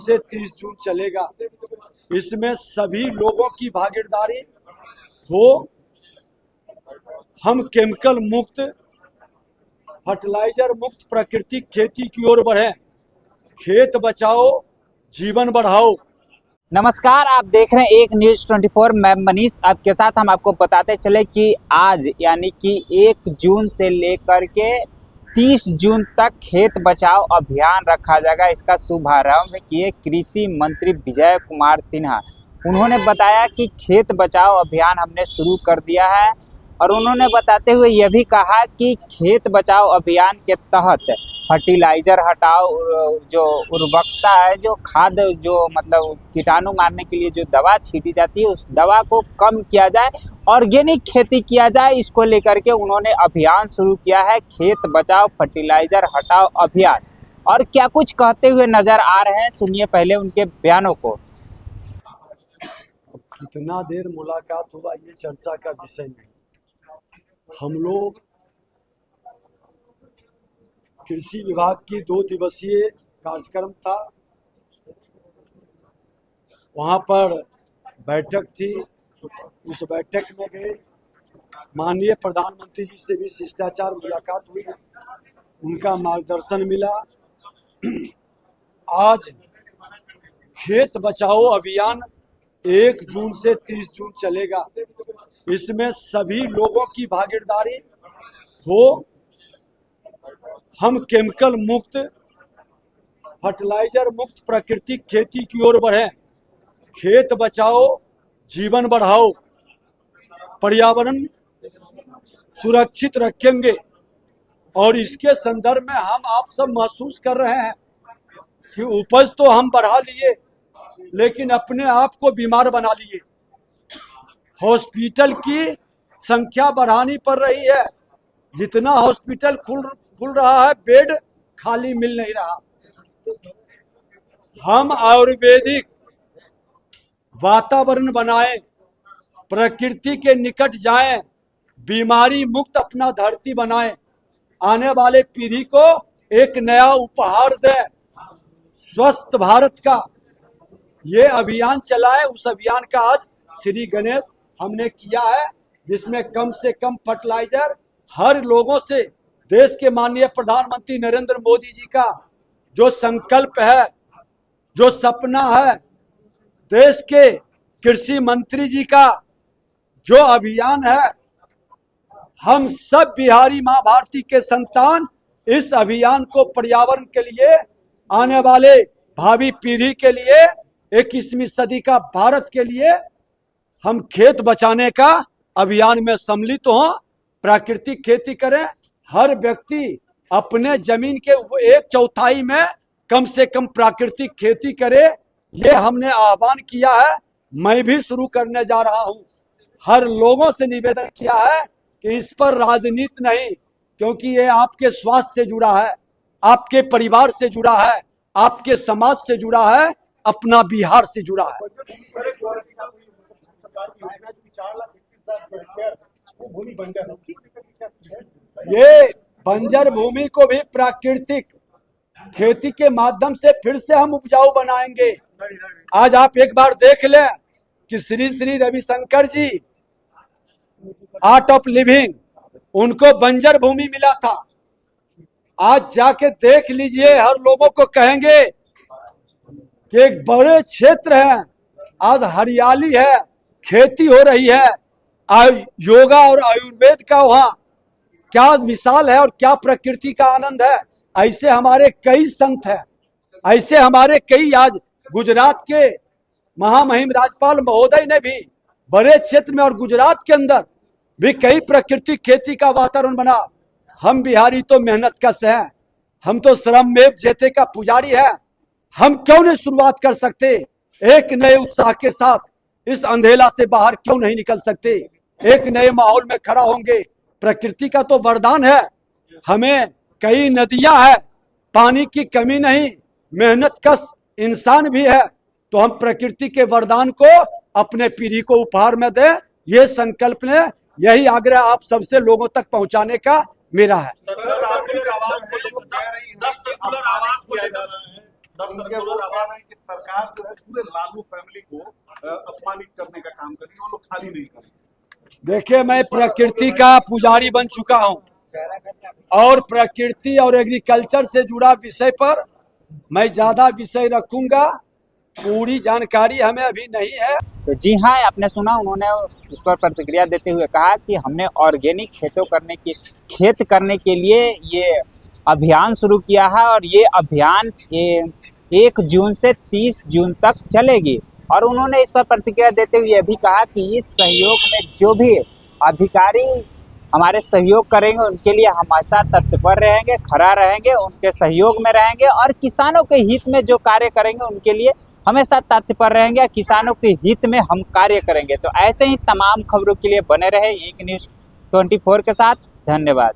से 30 जून चलेगा। इसमें सभी लोगों की भागीदारी हो। हम केमिकल मुक्त, फर्टिलाइजर मुक्त प्राकृतिक खेती की ओर बढ़े। खेत बचाओ, जीवन बढ़ाओ। नमस्कार, आप देख रहे हैं एक न्यूज़ 24। मैं मनीष आपके साथ। हम आपको बताते चले कि आज यानी कि 1 जून से लेकर के 30 जून तक खेत बचाओ अभियान रखा जाएगा। इसका शुभारंभ किए कृषि मंत्री विजय कुमार सिन्हा। उन्होंने बताया कि खेत बचाओ अभियान हमने शुरू कर दिया है और उन्होंने बताते हुए यह भी कहा कि खेत बचाओ अभियान के तहत फर्टिलाइज़र हटाओ, जो उर्वरकता है, जो खाद, जो मतलब कीटाणु मारने के लिए जो दवा छीटी जाती है, उस दवा को कम किया जाए, ऑर्गेनिक खेती किया जाए। इसको लेकर के उन्होंने अभियान शुरू किया है, खेत बचाओ फर्टिलाइज़र हटाओ अभियान। और क्या कुछ कहते हुए नजर आ रहे हैं, सुनिए पहले उनके बयानों को। कितना देर मुलाकात हुआ ये चर्चा का विषय नहीं। हम लोग कृषि विभाग की 2 दिवसीय कार्यक्रम था, वहां पर बैठक थी। उस बैठक में गए, माननीय प्रधानमंत्री जी से भी शिष्टाचार मुलाकात हुई, उनका मार्गदर्शन मिला। आज खेत बचाओ अभियान 1 जून से 30 जून चलेगा। इसमें सभी लोगों की भागीदारी हो। हम केमिकल मुक्त, फर्टिलाइजर मुक्त प्राकृतिक खेती की ओर बढ़े। खेत बचाओ, जीवन बढ़ाओ। पर्यावरण सुरक्षित रखेंगे। और इसके संदर्भ में हम आप सब महसूस कर रहे हैं कि उपज तो हम बढ़ा लिए, लेकिन अपने आप को बीमार बना लिए। हॉस्पिटल की संख्या बढ़ानी पड़ रही है। जितना हॉस्पिटल खुल रहा है, बेड खाली मिल नहीं रहा। हम आयुर्वेदिक वातावरण बनाएं, प्रकृति के निकट जाएं, बीमारी मुक्त अपना धरती बनाएं, आने वाले पीढ़ी को एक नया उपहार दें, स्वस्थ भारत का ये अभियान चलाएं। उस अभियान का आज श्री गणेश हमने किया है, जिसमें कम से कम फर्टिलाइजर हर लोगों से, देश के माननीय प्रधानमंत्री नरेंद्र मोदी जी का जो संकल्प है, जो सपना है, देश के कृषि मंत्री जी का जो अभियान है, हम सब बिहारी माँ भारती के संतान इस अभियान को पर्यावरण के लिए, आने वाले भावी पीढ़ी के लिए, 21वीं सदी का भारत के लिए हम खेत बचाने का अभियान में सम्मिलित हों। प्राकृतिक खेती करें। हर व्यक्ति अपने जमीन के 1/4 में कम से कम प्राकृतिक खेती करे। ये हमने आह्वान किया है। मैं भी शुरू करने जा रहा हूं। हर लोगों से निवेदन किया है कि इस पर राजनीति नहीं, क्योंकि ये आपके स्वास्थ्य से जुड़ा है, आपके परिवार से जुड़ा है, आपके समाज से जुड़ा है, अपना बिहार से जुड़ा है। ये बंजर भूमि को भी प्राकृतिक खेती के माध्यम से फिर से हम उपजाऊ बनाएंगे। आज आप एक बार देख लें कि श्री श्री रविशंकर जी, आर्ट ऑफ लिविंग, उनको बंजर भूमि मिला था। आज जाके देख लीजिए, हर लोगों को कहेंगे कि एक बड़े क्षेत्र है, आज हरियाली है, खेती हो रही है। योगा और आयुर्वेद का वहाँ क्या मिसाल है और क्या प्रकृति का आनंद है। ऐसे हमारे कई संत हैं, ऐसे हमारे कई, आज गुजरात के महामहिम राज्यपाल महोदय ने भी बड़े क्षेत्र में और गुजरात के अंदर भी कई प्राकृतिक खेती का वातावरण बना। हम बिहारी तो मेहनत कश हैं, हम तो श्रममेव जयते का पुजारी है। हम क्यों नहीं शुरुआत कर सकते? एक नए उत्साह के साथ इस अंधेला से बाहर क्यों नहीं निकल सकते? एक नए माहौल में खड़ा होंगे। प्रकृति का तो वरदान है, हमें कई नदियां हैं, पानी की कमी नहीं, मेहनत कश इंसान भी है। तो हम प्रकृति के वरदान को अपने पीढ़ी को उपहार में दें, ये संकल्प लें। यही आग्रह आप सबसे लोगों तक पहुंचाने का मेरा है। उनके वो कह रहे हैं कि सरकार जो है पूरे लालू फैमिली को अपमानित करने का काम कर रही है, वो लोग खाली नहीं करेंगे। देखिए, मैं प्रकृति का पुजारी बन चुका हूं और प्रकृति और एग्रीकल्चर से जुड़ा विषय पर मैं ज्यादा विषय रखूंगा। पूरी जानकारी हमें अभी नहीं है। तो जी हाँ, आपने सुना, उन्होंने इस पर प्रतिक्रिया देते हुए कहा कि हमने ऑर्गेनिक खेत करने के लिए ये अभियान शुरू किया है और ये अभियान 1 जून से 30 जून तक चलेगी। और उन्होंने इस पर प्रतिक्रिया देते हुए यह भी कहा कि इस सहयोग में जो भी अधिकारी हमारे सहयोग करेंगे उनके लिए हमेशा तत्पर रहेंगे, खड़ा रहेंगे, उनके सहयोग में रहेंगे और किसानों के हित में जो कार्य करेंगे उनके लिए हमेशा तत्पर रहेंगे, किसानों के हित में हम कार्य करेंगे। तो ऐसे ही तमाम खबरों के लिए बने रहे एक न्यूज़ 24 के साथ। धन्यवाद।